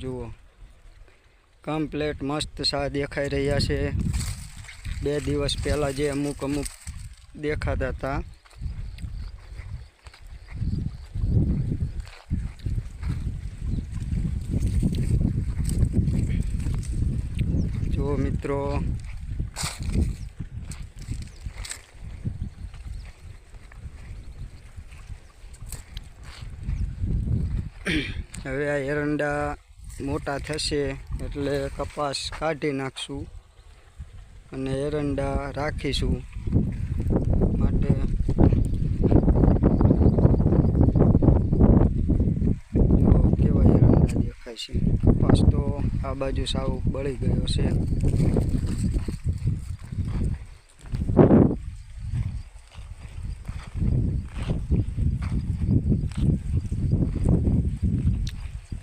જુઓ કમ્પ્લેટ મસ્ત સા દેખાઈ રહ્યા છે। 2 દિવસ પહેલાં જે અમુક દેખાતા હતા જો મિત્રો હવે આ એરંડા મોટા થશે એટલે કપાસ કાઢી નાખશું અને એરંડા રાખીશું માટે જો કેવા એરંડા દેખાય છે। કપાસ તો આ બાજુ સાવ બળી ગયો છે।